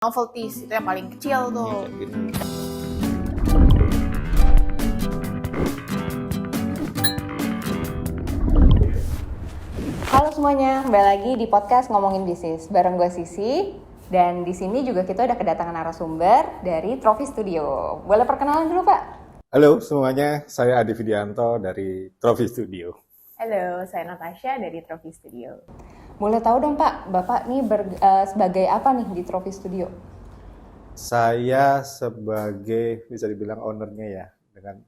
Novelties itu yang paling kecil tuh. Halo semuanya, kembali lagi di podcast Ngomongin Bisnis bareng gue Sisi. Dan di sini juga kita udah kedatangan narasumber dari Trophy Studio. Boleh perkenalan dulu, Pak? Halo semuanya, saya Adi Fidianto dari Trophy Studio. Halo, saya Natasha dari Trophy Studio. Boleh tahu dong Pak, Bapak nih sebagai apa nih di Trophy Studio? Saya sebagai bisa dibilang ownernya ya, dengan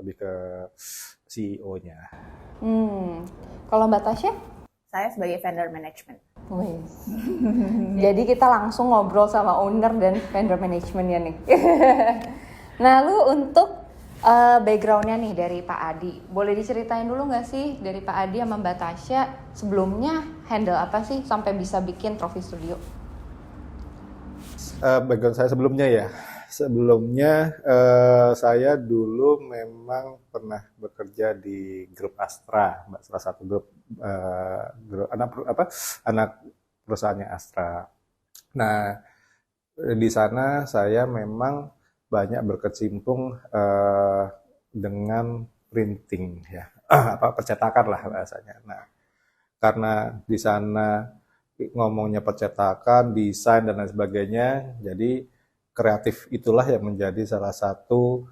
lebih ke CEO-nya. Kalau Mbak Tasya? Saya sebagai vendor management. Wih. Jadi kita langsung ngobrol sama owner dan vendor managementnya nih. Nah, lu untuk background-nya nih dari Pak Adi, boleh diceritain dulu nggak sih dari Pak Adi sama Mbak Tasya sebelumnya handle apa sih sampai bisa bikin Trophy Studio? Background saya sebelumnya saya dulu memang pernah bekerja di grup Astra, salah satu grup anak perusahaannya Astra. Nah, di sana saya memang banyak berkecimpung dengan printing ya, percetakan lah bahasanya. Nah, karena di sana ngomongnya percetakan, desain dan lain sebagainya, jadi kreatif itulah yang menjadi salah satu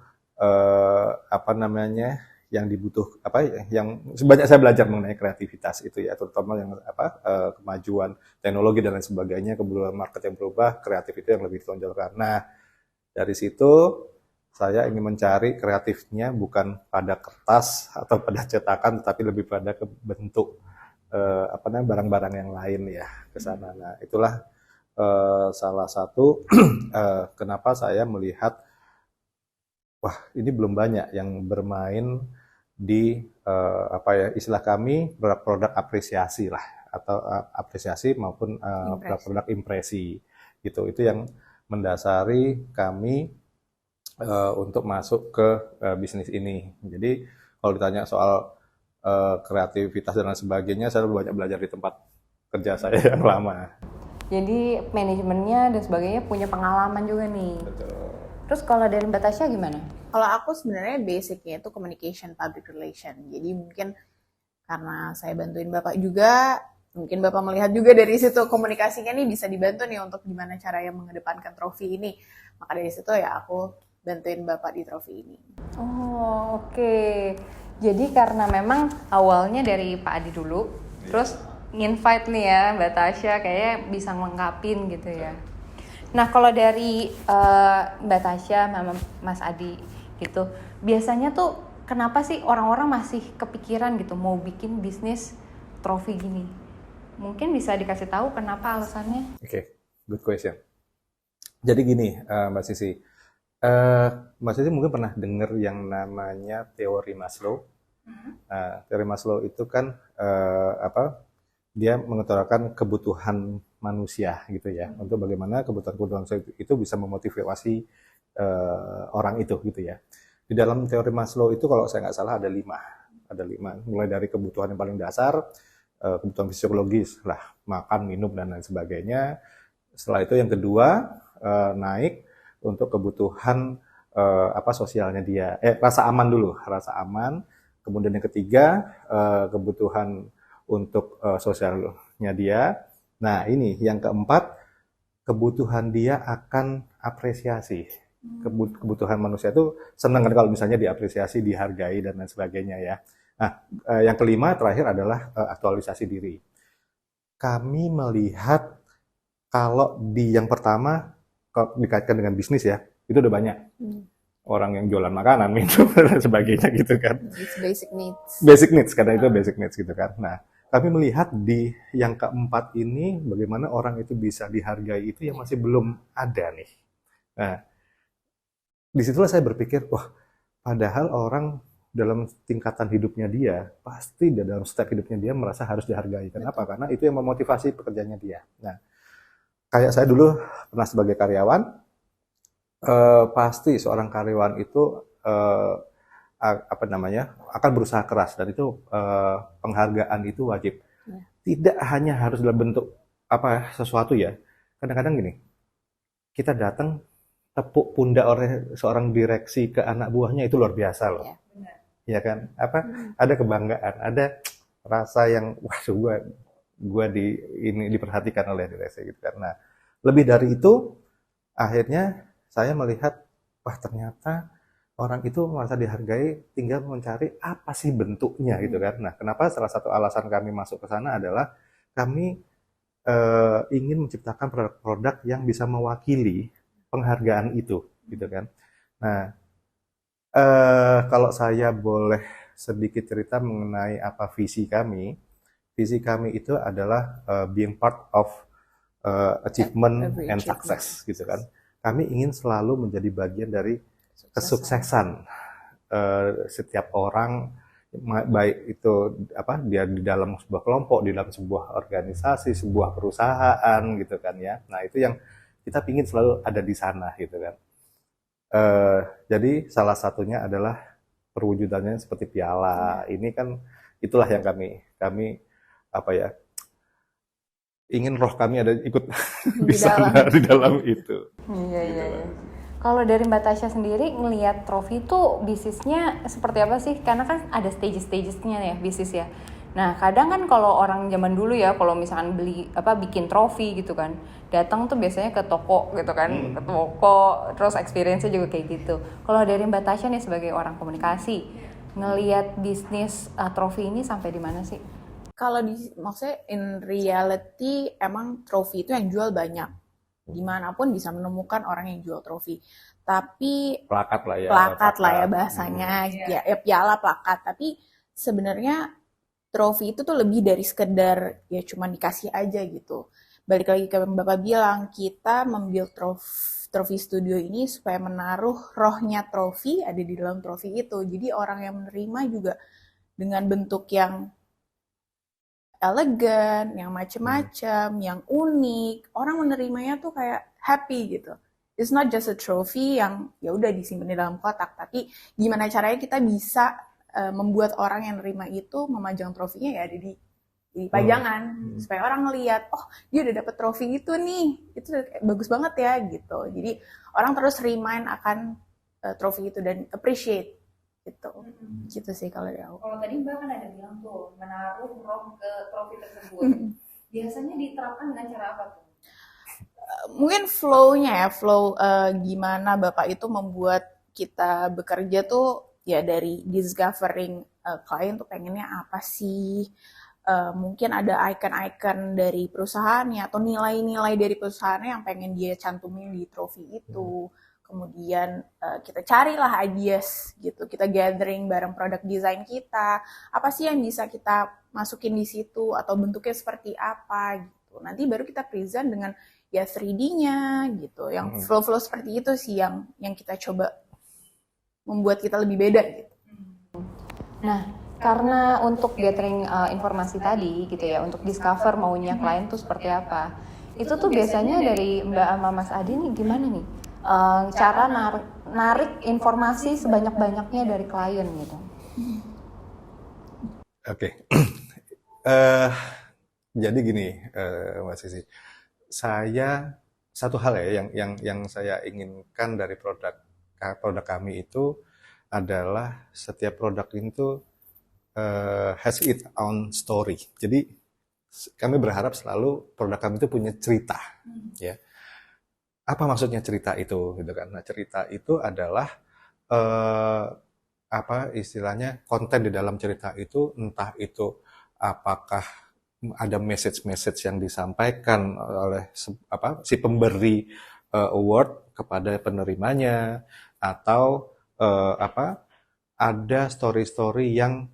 yang yang sebanyak saya belajar mengenai kreativitas itu ya, terutama yang kemajuan teknologi dan lain sebagainya, kebutuhan market yang berubah, kreatif itu yang lebih ditonjolkan. Nah, dari situ saya ingin mencari kreatifnya bukan pada kertas atau pada cetakan, tetapi lebih pada ke bentuk barang-barang yang lain ya ke sana. Nah, itulah salah satu kenapa saya melihat wah, ini belum banyak yang bermain di istilah kami produk apresiasi lah, atau apresiasi maupun produk impresi gitu. Itu yang mendasari kami untuk masuk ke bisnis ini. Jadi kalau ditanya soal kreativitas dan lain sebagainya, saya banyak belajar di tempat kerja saya yang lama. Jadi manajemennya dan sebagainya punya pengalaman juga nih. Betul. Terus kalau dari Mbak Tasya gimana? Kalau aku sebenarnya basicnya itu communication public relation. Jadi mungkin karena saya bantuin Bapak juga, mungkin Bapak melihat juga dari situ komunikasinya nih bisa dibantu nih untuk gimana cara yang mengedepankan trofi ini. Maka dari situ ya aku bantuin Bapak di trofi ini. Oh, oke. Jadi karena memang awalnya dari Pak Adi dulu, terus nginvite nih ya Mbak Tasya kayaknya bisa ngelengkapin gitu ya. Nah, kalau dari Mbak Tasya sama Mas Adi gitu, biasanya tuh kenapa sih orang-orang masih kepikiran gitu mau bikin bisnis trofi gini? Mungkin bisa dikasih tahu kenapa alasannya? Oke, good question. Jadi gini, Mbak Sisi. Mbak Sisi mungkin pernah dengar yang namanya teori Maslow. Teori Maslow itu kan dia mengutarakan kebutuhan manusia gitu ya, untuk bagaimana kebutuhan itu bisa memotivasi orang itu gitu ya. Di dalam teori Maslow itu kalau saya nggak salah ada lima, mulai dari kebutuhan yang paling dasar, kebutuhan fisiologis lah, makan, minum dan lain sebagainya. Setelah itu yang kedua naik untuk kebutuhan sosialnya dia, rasa aman dulu, rasa aman. Kemudian yang ketiga kebutuhan untuk sosialnya dia. Nah, ini yang keempat, kebutuhan dia akan apresiasi. Kebutuhan manusia itu senang kan kalau misalnya diapresiasi, dihargai dan lain sebagainya ya. Nah, yang kelima terakhir adalah aktualisasi diri. Kami melihat kalau di yang pertama, kalau dikaitkan dengan bisnis ya, itu udah banyak. Orang yang jualan makanan, minum, dan sebagainya gitu kan. It's basic needs. Basic needs, karena itu basic needs gitu kan. Nah, kami melihat di yang keempat ini, bagaimana orang itu bisa dihargai itu yang masih belum ada nih. Nah, disitulah saya berpikir, wah, padahal orang dalam tingkatan hidupnya dia, pasti dalam step hidupnya dia merasa harus dihargai. Kenapa? Karena itu yang memotivasi pekerjaannya dia. Nah, kayak saya dulu pernah sebagai karyawan, pasti seorang karyawan itu akan berusaha keras, dan itu penghargaan itu wajib. Tidak hanya harus dalam bentuk sesuatu ya, kadang-kadang gini, kita datang tepuk pundak oleh seorang direksi ke anak buahnya itu luar biasa loh. Ya. Ya kan? Ada kebanggaan, ada rasa yang wah gua ini diperhatikan oleh direksi gitu kan. Nah, lebih dari itu akhirnya saya melihat wah ternyata orang itu merasa dihargai, tinggal mencari apa sih bentuknya gitu kan. Nah, kenapa salah satu alasan kami masuk ke sana adalah kami ingin menciptakan produk-produk yang bisa mewakili penghargaan itu gitu kan. Nah, kalau saya boleh sedikit cerita mengenai apa visi kami itu adalah being part of achievement Every and achievement. success gitu kan. Kami ingin selalu menjadi bagian dari kesuksesan setiap orang, baik itu dia di dalam sebuah kelompok, di dalam sebuah organisasi, sebuah perusahaan gitu kan ya. Nah, itu yang kita ingin selalu ada di sana gitu kan. Jadi salah satunya adalah perwujudannya seperti piala. Ini kan itulah yang kami apa ya, ingin roh kami ada ikut di sana, di dalam itu. Iya. Kalau dari Mbak Tasya sendiri ngelihat trofi itu bisnisnya seperti apa sih? Karena kan ada stages-stagesnya ya bisnis ya. Nah, kadang kan kalau orang zaman dulu ya, kalau misalkan bikin trofi gitu kan, datang tuh biasanya ke toko gitu kan, ke toko, terus experience-nya juga kayak gitu. Kalau dari Mbak Tasya nih sebagai orang komunikasi, ngelihat bisnis trofi ini sampai di mana sih? Kalau maksudnya in reality emang trofi itu yang jual banyak. Dimanapun bisa menemukan orang yang jual trofi. Tapi plakat lah ya bahasanya, ya piala plakat. Tapi sebenarnya trofi itu tuh lebih dari sekedar ya cuma dikasih aja gitu. Balik lagi ke yang Bapak bilang, kita membuild trofi studio ini supaya menaruh rohnya trofi ada di dalam trofi itu. Jadi orang yang menerima juga dengan bentuk yang elegan, yang macem-macem, yang unik, orang menerimanya tuh kayak happy gitu. It's not just a trophy yang ya udah disimpan di dalam kotak, tapi gimana caranya kita bisa membuat orang yang nerima itu memajang trofinya ya ada di pajangan supaya orang ngelihat, oh dia udah dapet trofi itu nih, itu bagus banget ya gitu. Jadi orang terus remind akan trofi itu dan appreciate gitu sih kalau dari aku. Kalau tadi Mbak kan ada bilang tuh menaruh roh ke trofi tersebut. Biasanya diterapkan dengan cara apa tuh? Mungkin flow-nya ya, gimana Bapak itu membuat kita bekerja tuh ya dari discovering klien tuh pengennya apa sih, mungkin ada icon-icon dari perusahaannya atau nilai-nilai dari perusahaannya yang pengen dia cantumin di trofi itu. Kemudian kita carilah ideas gitu, kita gathering bareng produk desain kita, apa sih yang bisa kita masukin di situ atau bentuknya seperti apa gitu. Nanti baru kita present dengan ya 3D-nya gitu, yang flow-flow seperti itu sih yang kita coba membuat kita lebih beda gitu. Nah, karena untuk gathering informasi tadi gitu ya, untuk discover maunya klien tuh seperti apa, itu tuh biasanya dari Mbak sama Mas Adi nih gimana nih? Cara narik informasi sebanyak-banyaknya dari klien gitu. Oke. Jadi gini, Mbak Sisi, saya satu hal ya yang saya inginkan dari produk kami itu adalah setiap produk itu has its own story. Jadi kami berharap selalu produk kami itu punya cerita, ya. Apa maksudnya cerita itu gitu kan? Nah, cerita itu adalah istilahnya konten di dalam cerita itu, entah itu apakah ada message yang disampaikan oleh si pemberi award kepada penerimanya, atau ada story yang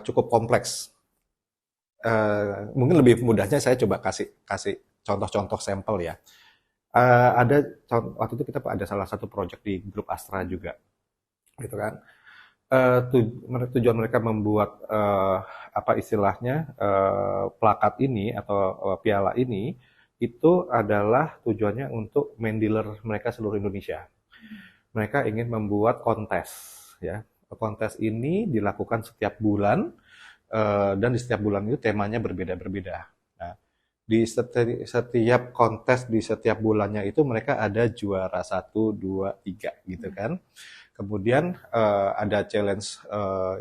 cukup kompleks. Mungkin lebih mudahnya saya coba kasih contoh-contoh sampel ya. Waktu itu kita ada salah satu project di grup Astra juga, gitu kan. Tujuan mereka membuat istilahnya plakat ini atau piala ini itu adalah tujuannya untuk main dealer mereka seluruh Indonesia. Mereka ingin membuat kontes, ya. Kontes ini dilakukan setiap bulan dan di setiap bulan itu temanya berbeda-berbeda. Nah, di setiap kontes di setiap bulannya itu mereka ada juara 1, 2, 3 gitu kan. Kemudian ada challenge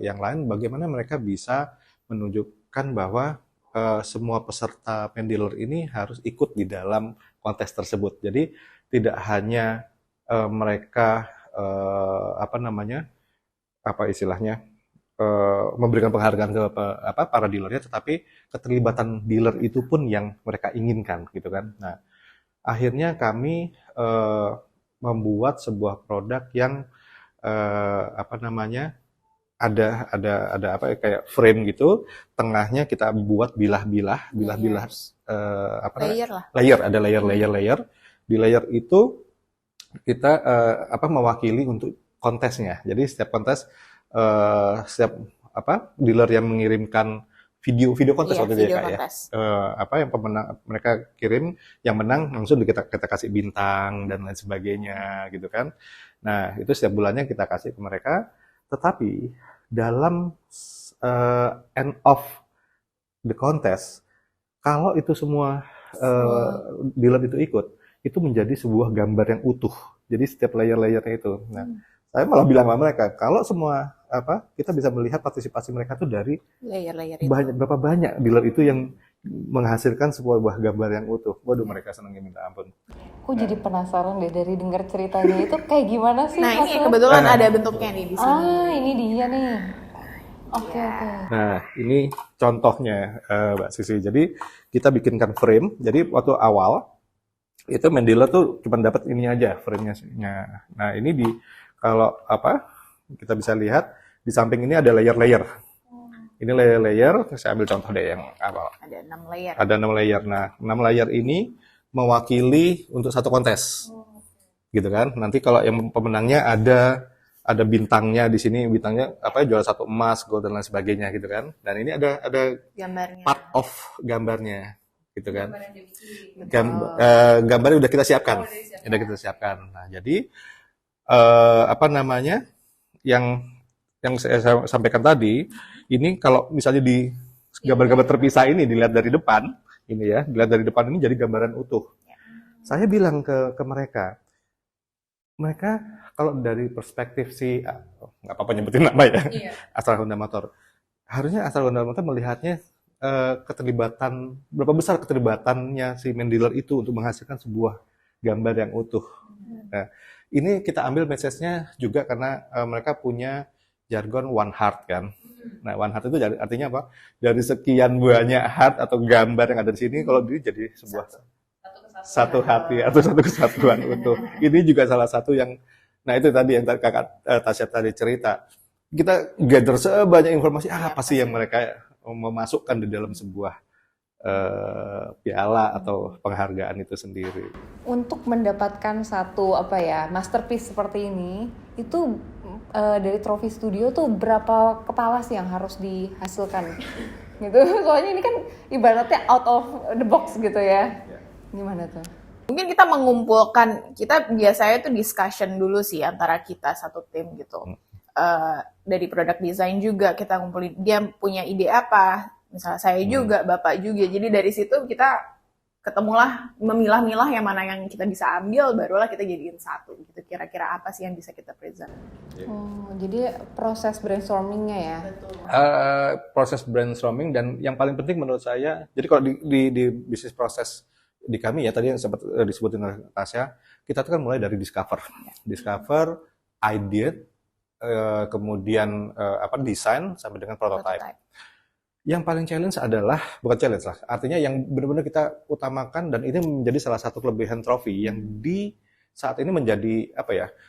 yang lain bagaimana mereka bisa menunjukkan bahwa semua peserta pendealer ini harus ikut di dalam kontes tersebut. Jadi tidak hanya mereka apa namanya apa istilahnya memberikan penghargaan ke para dealernya, tetapi keterlibatan dealer itu pun yang mereka inginkan gitu kan. Nah, akhirnya kami membuat sebuah produk yang apa namanya ada apa kayak frame gitu, tengahnya kita buat bilah-bilah apa Layer lah. layer, ada layer. Di layer itu kita apa mewakili untuk kontesnya. Jadi setiap kontes setiap apa dealer yang mengirimkan video kontes waktu itu ya Kak ya. Apa yang pemenang mereka kirim, yang menang langsung kita kasih bintang dan lain sebagainya gitu kan. Nah, itu setiap bulannya kita kasih ke mereka, tetapi dalam end of the contest, kalau itu semua dealer itu ikut, itu menjadi sebuah gambar yang utuh. Jadi setiap layer-layernya itu. Nah, saya malah bilang sama mereka, kalau semua apa kita bisa melihat partisipasi mereka tuh dari layer-layer itu. Berapa banyak dealer itu yang menghasilkan sebuah gambar yang utuh. Waduh, mereka senangnya minta ampun. Aku jadi penasaran deh dari dengar ceritanya itu kayak gimana sih? Nah, ini hasilnya? kebetulan ada bentuknya nih di sini. Ah, ini dia nih. Oke. Nah, ini contohnya Mbak Sisi. Jadi kita bikinkan frame. Jadi waktu awal itu main dealer tuh cuma dapat ini aja frame-nya. Nah, ini kalau apa kita bisa lihat di samping ini ada layer-layer. Ini layer-layer, saya ambil contoh deh yang awal. Ada 6 layer. Ada 6 layer. Nah, 6 layer ini mewakili untuk satu kontes. Gitu kan. Nanti kalau yang pemenangnya ada bintangnya di sini, bintangnya apa juara 1 emas, gold dan lain sebagainya gitu kan. Dan ini ada gambarnya. part of gambarnya gitu kan. Gambarnya udah kita siapkan. Udah kita siapkan. Nah, jadi apa namanya? Yang saya sampaikan tadi, ini kalau misalnya di gambar-gambar terpisah ini dilihat dari depan, ini ya, dilihat dari depan ini jadi gambaran utuh. Saya bilang ke mereka kalau dari perspektif si nggak apa-apa nyebutin nama ya, asal Honda Motor, harusnya asal Honda Motor melihatnya keterlibatan berapa besar keterlibatannya si main dealer itu untuk menghasilkan sebuah gambar yang utuh. Nah, ini kita ambil message-nya juga karena mereka punya jargon one heart kan. Nah, one heart itu artinya apa? Dari sekian banyak heart atau gambar yang ada di sini, kalau dia jadi sebuah satu hati atau satu kesatuan utuh. Ini juga salah satu yang, nah itu tadi yang kakak Tasya tadi cerita. Kita gather sebanyak informasi apa sih yang mereka memasukkan di dalam sebuah piala atau penghargaan itu sendiri. Untuk mendapatkan satu masterpiece seperti ini, itu dari Trophy Studio tuh berapa kepala sih yang harus dihasilkan? Gitu. Soalnya ini kan ibaratnya out of the box gitu ya. Gimana tuh? Mungkin kita mengumpulkan, kita biasanya tuh discussion dulu sih antara kita satu tim gitu. Dari product design juga kita ngumpulin, dia punya ide apa, misalnya saya juga, Bapak juga. Jadi dari situ kita ketemulah, memilah-milah yang mana yang kita bisa ambil, barulah kita jadiin satu gitu. Kira-kira apa sih yang bisa kita present. Oh, jadi proses brainstormingnya ya? Proses brainstorming, dan yang paling penting menurut saya, jadi kalau di bisnis proses di kami ya, tadi yang sempat disebutin oleh Tasya, kita tuh kan mulai dari discover, idea, kemudian desain sampai dengan prototype. Yang paling challenge adalah, bukan challenge lah, artinya yang benar-benar kita utamakan, dan ini menjadi salah satu kelebihan Trophy yang di saat ini menjadi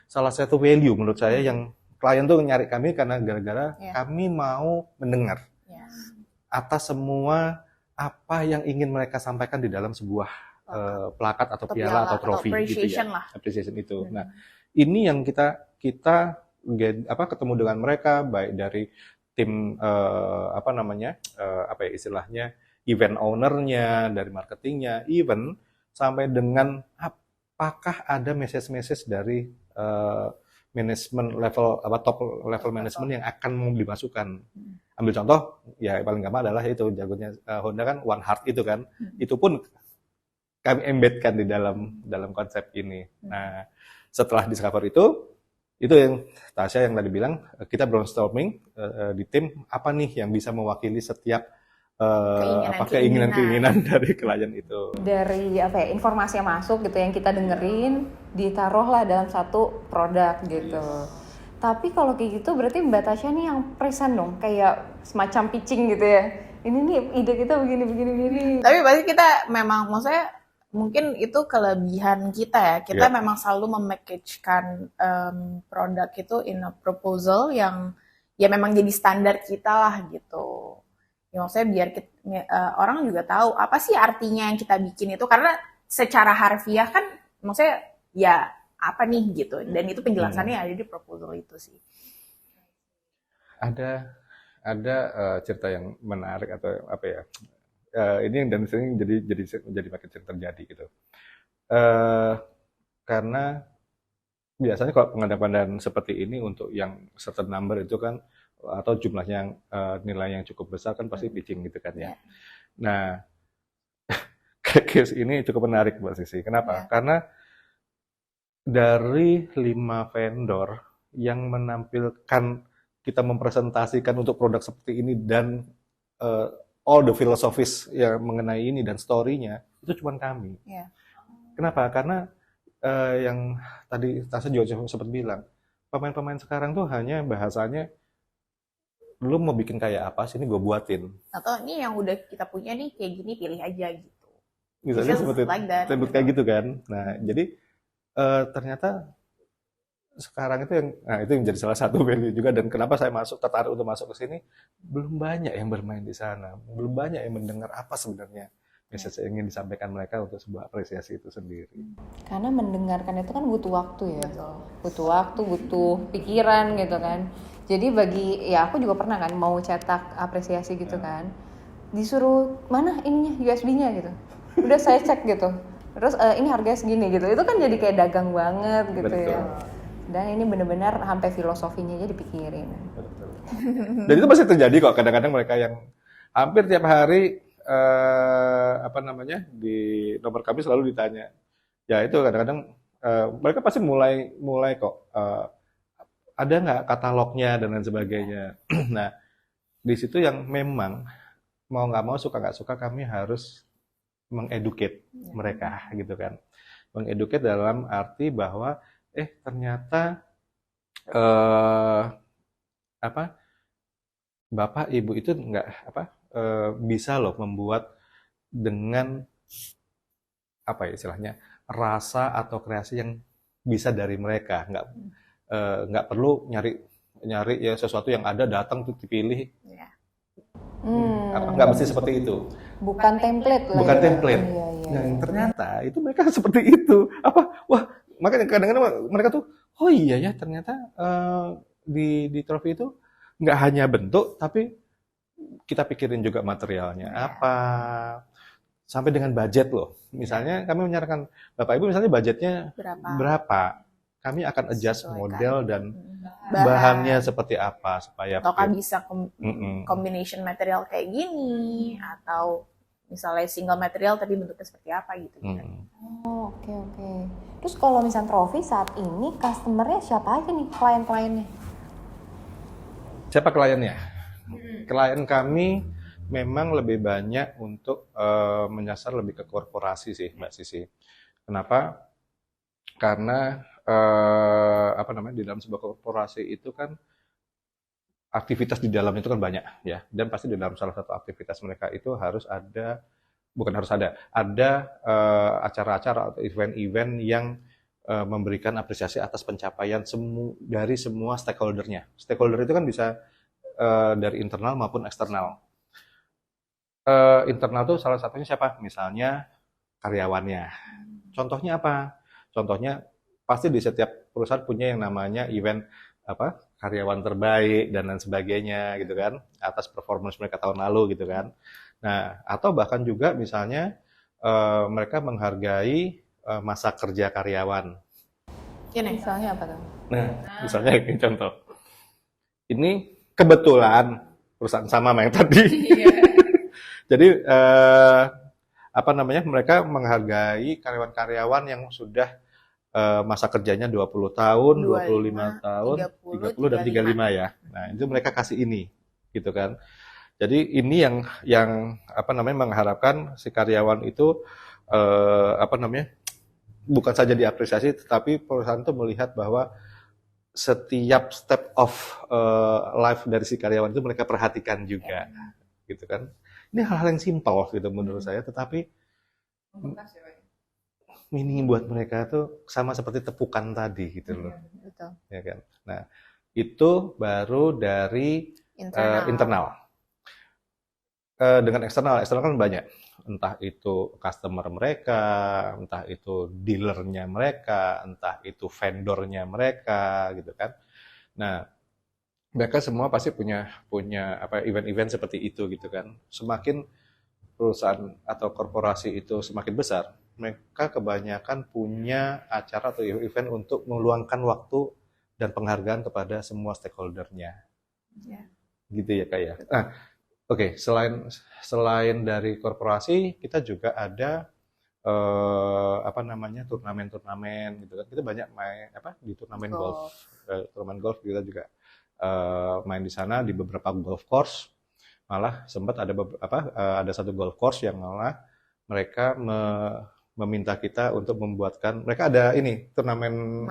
salah satu value menurut saya, yang klien tuh nyari kami karena gara-gara kami mau mendengar atas semua apa yang ingin mereka sampaikan di dalam sebuah plakat atau piala atau trofi gitu ya. Appreciation itu. Nah, ini yang kita ketemu dengan mereka, baik dari tim istilahnya event owner-nya, dari marketingnya, even sampai dengan apakah ada message dari manajemen level top level manajemen yang akan dimasukkan. Ambil contoh ya paling gampang adalah itu jargonnya Honda kan One Heart itu kan. Itu pun kami embedkan di dalam konsep ini. Nah, setelah discover itu yang Tasya yang tadi bilang, kita brainstorming di tim apa nih yang bisa mewakili setiap keinginan dari klien itu. Dari apa ya, informasi yang masuk gitu yang kita dengerin ditaruhlah dalam satu produk gitu. Tapi kalau kayak gitu berarti Mbak Tasya nih yang present dong, kayak semacam pitching gitu ya. Ini nih ide kita begini. Tapi pasti kita memang, maksudnya mungkin itu kelebihan kita ya. Kita memang selalu memackage-kan produk itu in a proposal yang ya memang jadi standar kita lah gitu. Ya maksudnya biar orang juga tahu apa sih artinya yang kita bikin itu, karena secara harfiah kan maksudnya ya apa nih gitu, dan itu penjelasannya ada di proposal itu sih. Ada cerita yang menarik atau apa ya, ini dan sering jadi makin sering terjadi gitu, karena biasanya kalau pengadaan seperti ini untuk yang certain number itu kan, atau jumlahnya yang nilai yang cukup besar kan pasti pitching gitu kan ya. Nah, case ini cukup menarik Mbak Sisi. Kenapa? Karena dari 5 vendor yang menampilkan, kita mempresentasikan untuk produk seperti ini dan all the philosophies yang mengenai ini dan story-nya, itu cuma kami. Kenapa? Karena yang tadi Tasya juga sempat bilang, pemain-pemain sekarang tuh hanya bahasanya, lu mau bikin kayak apa sih, ini gue buatin. Atau ini yang udah kita punya nih kayak gini, pilih aja gitu. Misalnya seperti kayak gitu kan. Nah, jadi ternyata sekarang itu yang jadi salah satu value juga, dan kenapa saya tertarik untuk masuk ke sini, belum banyak yang bermain di sana, belum banyak yang mendengar apa sebenarnya message yang ingin disampaikan mereka untuk sebuah apresiasi itu sendiri. Karena mendengarkan itu kan butuh waktu ya, butuh waktu, butuh pikiran gitu kan. Jadi ya aku juga pernah kan mau cetak apresiasi gitu kan, disuruh mana ininya USB-nya gitu, udah saya cek gitu. Terus ini harganya segini gitu, itu kan jadi kayak dagang banget gitu. Betul. Ya. Dan ini benar-benar sampai filosofinya aja dipikirin. Betul. Dan itu masih terjadi kok, kadang-kadang mereka yang hampir tiap hari di nomor kami selalu ditanya. Ya itu kadang-kadang mereka pasti mulai kok ada nggak katalognya dan lain sebagainya. Nah di situ yang memang mau nggak mau, suka nggak suka, kami harus mengeducate mereka gitu kan. Mengeducate dalam arti bahwa ternyata Bapak Ibu itu bisa loh membuat dengan istilahnya rasa atau kreasi yang bisa dari mereka, nggak perlu nyari ya sesuatu yang ada, datang tuh dipilih. Nggak mesti seperti itu. Bukan template lah. Bukan template. Nah, ternyata itu mereka seperti itu. Wah, makanya kadang-kadang mereka tuh, oh iya ya, ternyata di trofi itu nggak hanya bentuk, tapi kita pikirin juga materialnya apa, sampai dengan budget loh. Misalnya kami menyarankan Bapak Ibu, misalnya budgetnya berapa, kami akan adjust model dan bahannya seperti apa supaya ataukah bisa combination material kayak gini, atau misalnya single material tapi bentuknya seperti apa gitu. Oh, oke. Terus kalau misalnya trofi saat ini customer-nya siapa aja nih, klien-kliennya? Siapa kliennya? Klien kami memang lebih banyak untuk menyasar lebih ke korporasi sih, Mbak Sisi. Kenapa? Karena di dalam sebuah korporasi itu kan aktivitas di dalam itu kan banyak ya, dan pasti di dalam salah satu aktivitas mereka itu ada acara-acara atau event-event yang memberikan apresiasi atas pencapaian dari semua stakeholder-nya. Stakeholder itu kan bisa dari internal maupun eksternal. Internal itu salah satunya siapa? Misalnya karyawannya. Contohnya apa? Contohnya pasti di setiap perusahaan punya yang namanya event karyawan terbaik dan lain sebagainya gitu kan, atas performance mereka tahun lalu gitu kan. Nah, atau bahkan juga misalnya mereka menghargai masa kerja karyawan. Ini misalnya apa tuh? Nah, misalnya ini contoh. Ini kebetulan perusahaan sama yang tadi. Jadi apa namanya, mereka menghargai karyawan-karyawan yang sudah masa kerjanya 20 tahun, 25 tahun, 30 dan 35 ya. Nah, itu mereka kasih ini gitu kan. Jadi ini yang apa namanya, mengharapkan si karyawan itu apa namanya, bukan saja diapresiasi, tetapi perusahaan itu melihat bahwa setiap step of life dari si karyawan itu mereka perhatikan juga, gitu kan. Ini hal-hal yang simpel gitu menurut saya, tetapi ini buat mereka tuh sama seperti tepukan tadi gitu loh, Betul. ya kan. Nah, itu baru dari internal. Dengan eksternal kan banyak, entah itu customer mereka, entah itu dealernya mereka, entah itu vendornya mereka, gitu kan. Nah, mereka semua pasti punya apa, event-event seperti itu gitu kan. Semakin perusahaan atau korporasi itu semakin besar, mereka kebanyakan punya acara atau event untuk meluangkan waktu dan penghargaan kepada semua stakeholder-nya. Gitu ya Kak ya. Nah, oke, selain dari korporasi, kita juga ada apa namanya, turnamen-turnamen gitu kan. Kita banyak main apa di turnamen golf. Turnamen golf kita juga main di sana di beberapa golf course. Malah sempat ada ada satu golf course yang malah mereka meminta kita untuk membuatkan, mereka ada ini turnamen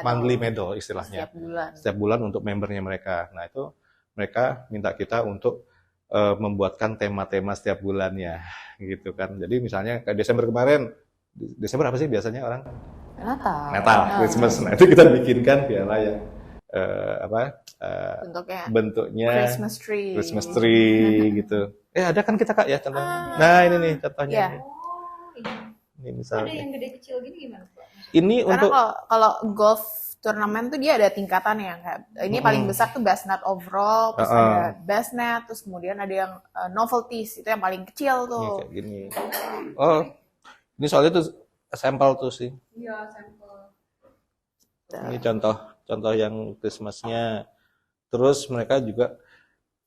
monthly medal istilahnya. Setiap bulan untuk membernya mereka. Nah, itu mereka minta kita untuk membuatkan tema-tema setiap bulannya gitu kan. Jadi misalnya kayak Desember kemarin, Desember apa sih biasanya orang? Natal, Christmas. Nah, itu kita bikinkan piala yang bentuknya Christmas tree gitu. Ada kan kita Kak ya contohnya. Nah, ini nih contohnya. Ini misalnya. Ada yang gede kecil gini gimana Pak? Ini karena untuk kalau golf turnamen tuh dia ada tingkatannya kayak ini paling besar tuh best net overall, terus ada best net, terus kemudian ada yang novelties, itu yang paling kecil tuh. Kayak gini. Oh, ini soalnya tuh sampel tuh sih. Iya, sampel. Ini contoh yang Christmas-nya. Terus mereka juga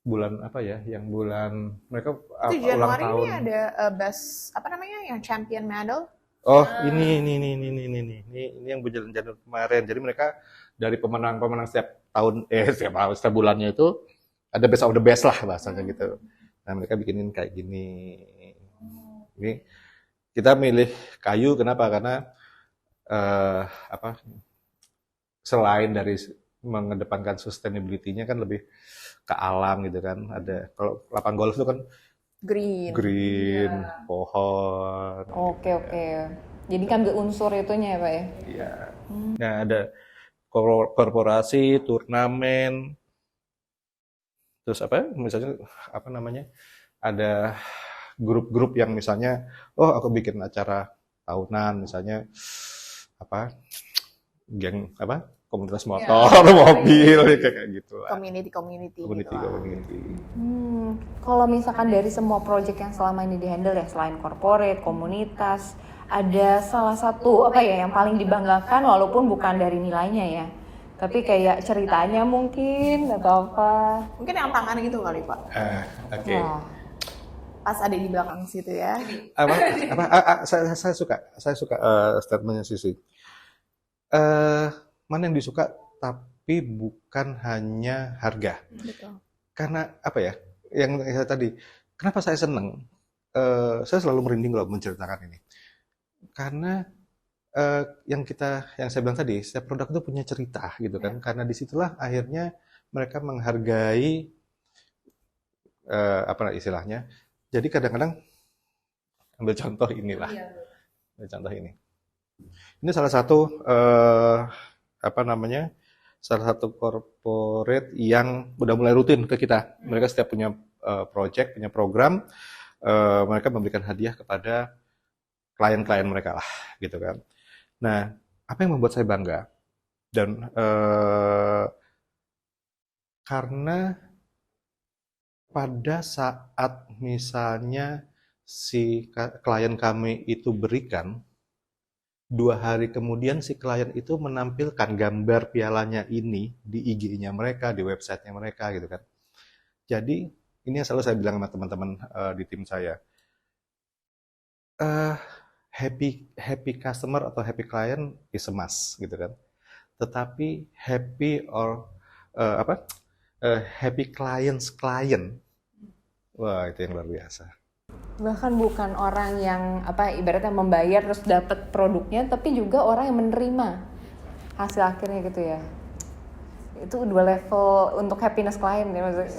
bulan apa ya? Yang bulan mereka itu ulang Januari tahun. ini ada best apa namanya yang champion medal. Oh, ini yang berjalan-jalan kemarin. Jadi mereka dari pemenang-pemenang setiap tahun, setiap bulannya itu ada best of the best lah bahasanya gitu. Nah, mereka bikinin kayak gini. Ini kita milih kayu, kenapa? Karena selain dari mengedepankan sustainability-nya kan lebih ke alam gitu kan. Ada kalau lapangan golf itu kan green, pohon. Oke. Jadi kan ambil unsur itunya ya Pak ya? Iya. Nah, ada korporasi, turnamen, terus misalnya ada grup-grup yang misalnya, aku bikin acara tahunan, misalnya geng komunitas motor, mobil, kayak gitu lah. Community. Kalau misalkan dari semua project yang selama ini di-handle ya, selain corporate, komunitas, ada salah satu yang paling dibanggakan walaupun bukan dari nilainya ya, tapi kayak ceritanya mungkin atau apa? Mungkin yang tangan gitu kali Pak. Oke. Pas ada di belakang situ ya. Saya suka statementnya Sisi. Mana yang disuka, tapi bukan hanya harga. Betul. Karena yang saya tadi, kenapa saya senang? Saya selalu merinding kalau menceritakan ini. Karena yang saya bilang tadi, setiap produk itu punya cerita gitu kan. Karena disitulah akhirnya mereka menghargai istilahnya. Jadi kadang-kadang ambil contoh inilah. Ambil contoh ini. Ini salah satu salah satu corporate yang udah mulai rutin ke kita. Mereka setiap punya project, punya program, mereka memberikan hadiah kepada klien-klien mereka lah, gitu kan. Nah, apa yang membuat saya bangga? Dan karena pada saat misalnya si klien kami itu berikan, 2 hari kemudian si klien itu menampilkan gambar pialanya ini di IG-nya mereka, di websitenya mereka gitu kan. Jadi ini yang selalu saya bilang sama teman-teman di tim saya. Eh, happy customer atau happy client is a must gitu kan. Tetapi happy or happy client, wah itu yang luar biasa. Bahkan bukan orang yang ibaratnya membayar terus dapat produknya, tapi juga orang yang menerima hasil akhirnya gitu ya. Itu 2 level untuk happiness client ya maksudnya.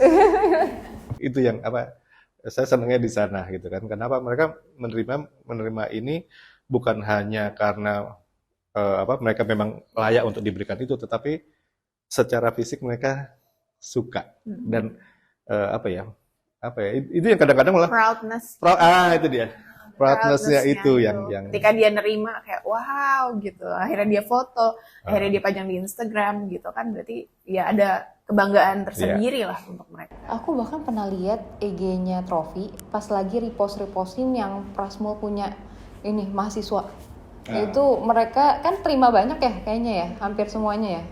Itu yang saya senangnya di sana gitu kan. Kenapa mereka menerima ini bukan hanya karena mereka memang layak untuk diberikan itu, tetapi secara fisik mereka suka dan itu yang kadang-kadang malah Proudness. itu dia proudness-nya itu yang ketika dia nerima kayak wow gitu, akhirnya dia foto, akhirnya dia pajang di Instagram gitu kan, berarti ya ada kebanggaan tersendiri lah untuk mereka. Aku bahkan pernah lihat IG-nya Trofi pas lagi repostin yang Prasmul punya ini mahasiswa. Itu mereka kan terima banyak ya kayaknya ya, hampir semuanya ya.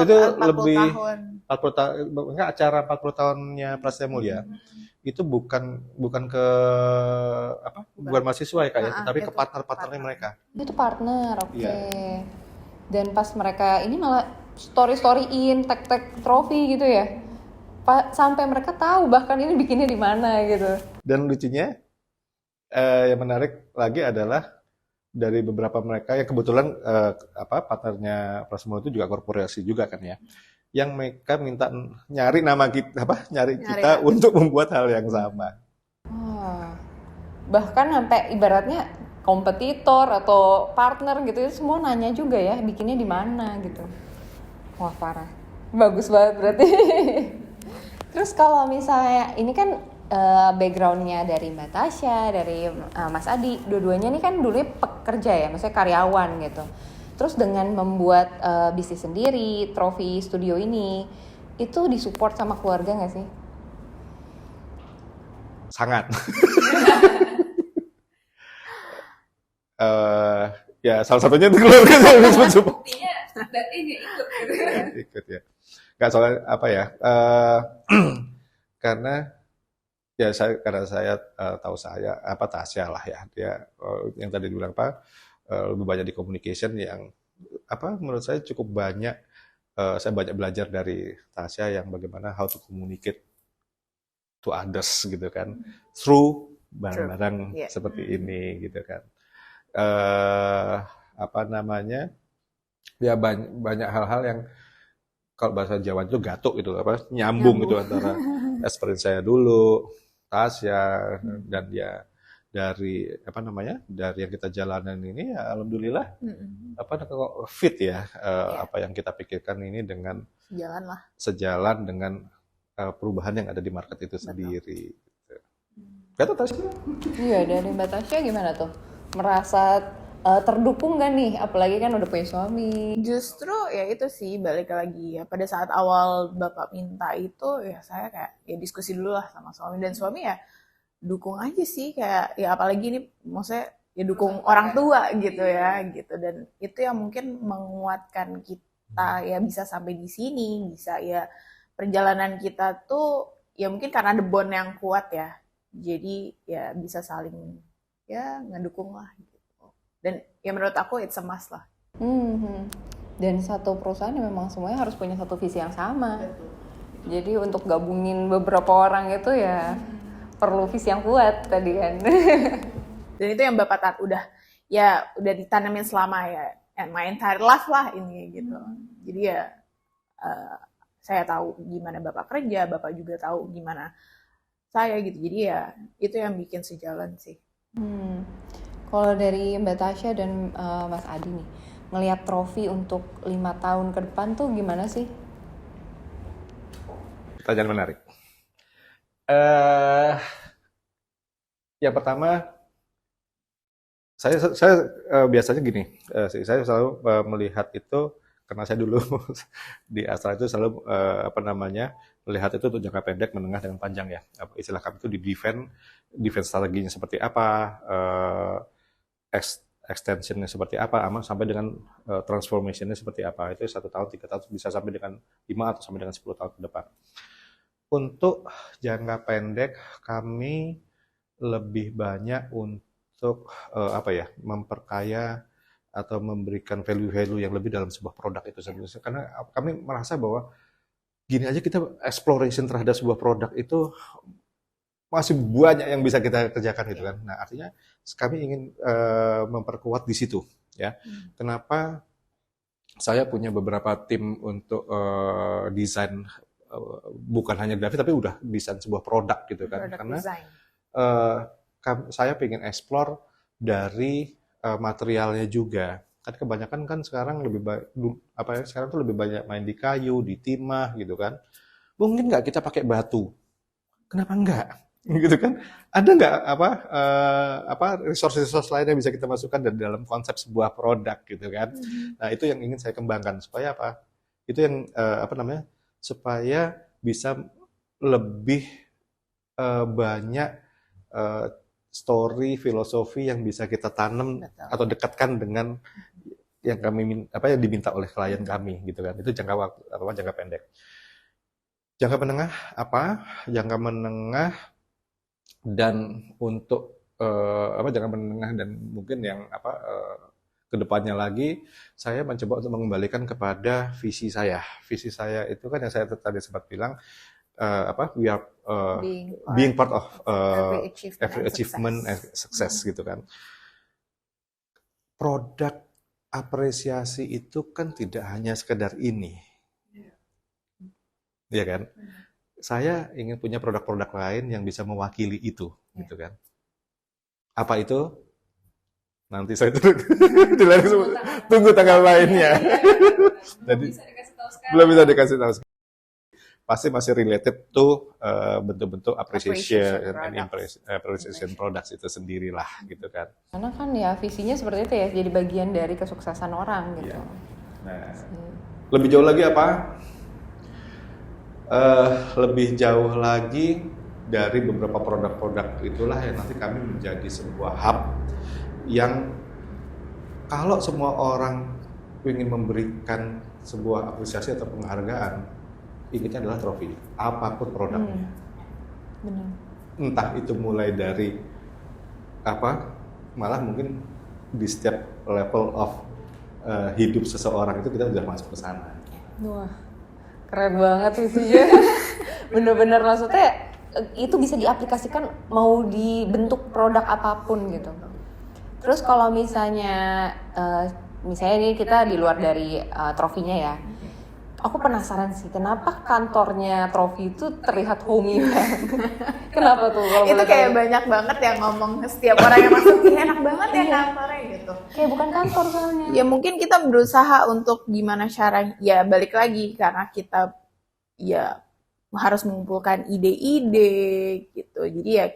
Itu lebih tahun. 40 tahun, acara 40 tahunnya Prasetya Mulia. Itu bukan ke bukan mahasiswa ya Kak ya, tapi ke partner-partnernya mereka. Itu partner, oke. Iya. Dan pas mereka ini malah story-storyin, tag Trofi gitu ya. Sampai mereka tahu bahkan ini bikinnya di mana gitu. Dan lucunya yang menarik lagi adalah dari beberapa mereka yang kebetulan partnernya Prasmul itu juga korporasi juga kan ya. Yang mereka minta nyari nama kita, kita untuk membuat hal yang sama. Bahkan sampai ibaratnya kompetitor atau partner gitu itu semua nanya juga ya bikinnya di mana gitu. Wah parah, bagus banget berarti. Terus kalau misalnya ini kan backgroundnya dari Mbak Tasya, dari Mas Adi, dua-duanya ini kan dulunya pekerja ya, maksudnya karyawan gitu. Terus dengan membuat bisnis sendiri, Trofi Studio ini, itu disupport sama keluarga nggak sih? Sangat. Ya salah satunya itu keluarga yang disebut support. Buktinya ini ikut gitu. Ikut ya. Nggak soalnya karena saya tahu Tasya lah ya, dia yang tadi bilang lebih banyak di communication yang menurut saya cukup banyak, saya banyak belajar dari Tasya yang bagaimana how to communicate to others gitu kan, through barang-barang seperti ini gitu kan. Ya banyak hal-hal yang kalau bahasa Jawa itu gatuk gitu, nyambung gitu antara experience saya dulu, Tasya, dan dia dari dari yang kita jalanan ini ya alhamdulillah fit ya, apa yang kita pikirkan ini dengan sejalan dengan perubahan yang ada di market itu sendiri. Kata Tasya? Iya, dari Mbak Tasya gimana tuh? Merasa terdukung gak nih? Apalagi kan udah punya suami. Justru ya itu sih, balik lagi ya. Pada saat awal Bapak minta itu ya saya kayak ya diskusi dulu lah sama suami. Dan suami ya dukung aja sih, kayak ya apalagi ini maksudnya ya dukung orang tua gitu ya gitu. Dan itu yang mungkin menguatkan kita ya bisa sampai di sini, bisa ya perjalanan kita tuh ya mungkin karena the bond yang kuat ya. Jadi ya bisa saling ya ngedukung lah gitu. Dan ya menurut aku it's a must lah. Dan satu perusahaan yang memang semuanya harus punya satu visi yang sama. Jadi untuk gabungin beberapa orang itu ya perlu visi yang kuat tadi kan. Dan itu yang Bapak udah ditanamin selama ya my entire life lah ini gitu. Jadi ya saya tahu gimana Bapak kerja, Bapak juga tahu gimana saya gitu. Jadi ya itu yang bikin sejalan sih. Kalau dari Mbak Tasya dan Mas Adi nih, ngelihat Trofi untuk 5 tahun ke depan tuh gimana sih? Pertanyaan menarik. Yang pertama, saya biasanya gini, saya selalu melihat itu karena saya dulu di Astra itu selalu melihat itu untuk jangka pendek, menengah, dan panjang ya. Istilah kami itu di defense strateginya seperti apa, extensionnya seperti apa, sampai dengan transformationnya seperti apa. Itu 1 tahun, 3 tahun, bisa sampai dengan 5 atau sampai dengan 10 tahun ke depan. Untuk jangka pendek kami lebih banyak untuk apa ya, memperkaya atau memberikan value-value yang lebih dalam sebuah produk itu sendiri. Karena kami merasa bahwa gini aja kita exploration terhadap sebuah produk itu masih banyak yang bisa kita kerjakan gitu kan. Nah, artinya kami ingin memperkuat di situ ya. Kenapa saya punya beberapa tim untuk desain bukan hanya grafis tapi udah desain sebuah produk gitu kan. Product Karena design. saya ingin explore dari materialnya juga. Kan kebanyakan kan sekarang lebih sekarang tuh lebih banyak main di kayu, di timah gitu kan. Mungkin nggak kita pakai batu. Kenapa enggak? Gitu kan? Ada nggak resource-resource lain yang bisa kita masukkan dalam konsep sebuah produk gitu kan? Nah, itu yang ingin saya kembangkan supaya apa? Itu yang supaya bisa lebih banyak story, filosofi yang bisa kita tanam atau dekatkan dengan yang yang diminta oleh klien kami gitu kan. Itu jangka pendek. Jangka menengah Jangka menengah dan untuk jangka menengah dan mungkin yang kedepannya lagi saya mencoba untuk mengembalikan kepada visi saya. Visi saya itu kan yang saya tadi sempat bilang we are being part of every achievement and success gitu kan. Produk apresiasi itu kan tidak hanya sekedar ini. Iya kan? Saya ingin punya produk-produk lain yang bisa mewakili itu, gitu kan. Apa itu? Nanti saya tunggu tanggal lainnya. Jadi belum bisa dikasih tahu. Pasti masih related to bentuk-bentuk appreciation products itu sendirilah, gitu kan. Karena kan ya visinya seperti itu ya, jadi bagian dari kesuksesan orang gitu. Nah, lebih jauh lagi apa? Lebih jauh lagi dari beberapa produk-produk itulah yang nanti kami menjadi sebuah hub yang kalau semua orang ingin memberikan sebuah apresiasi atau penghargaan, intinya adalah trofi, apapun produknya. Benar. Entah itu mulai dari malah mungkin di setiap level of hidup seseorang itu kita udah masuk ke sana. Wah, keren banget itu ya. Bener-bener maksudnya itu bisa diaplikasikan mau dibentuk produk apapun gitu. Terus kalau misalnya ini kita di luar dari trofinya ya, aku penasaran sih kenapa kantornya Trofi itu terlihat homey banget. Kenapa tuh? Itu kayak banyak banget yang ngomong setiap orang yang masuk, enak banget ya kantornya gitu. Kayak bukan kantor soalnya. Ya mungkin kita berusaha untuk gimana caranya, ya balik lagi karena kita ya harus mengumpulkan ide-ide gitu. Jadi ya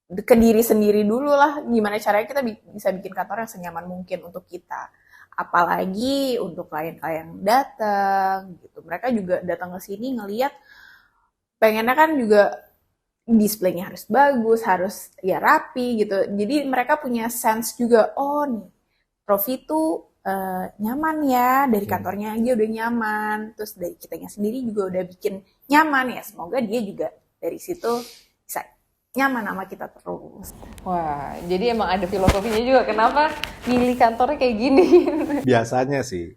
ke diri sendiri dulu lah, gimana caranya kita bisa bikin kantor yang senyaman mungkin untuk kita. Apalagi untuk klien-klien yang datang gitu. Mereka juga datang ke sini ngelihat pengennya kan juga displaynya harus bagus, harus ya rapi gitu. Jadi mereka punya sense juga, oh nih Trofi itu nyaman ya, dari kantornya aja udah nyaman, terus dari kitanya sendiri juga udah bikin nyaman ya. Semoga dia juga dari situ bisa nyaman sama kita terus. Wah, jadi emang ada filosofinya juga kenapa milih kantornya kayak gini. Biasanya sih.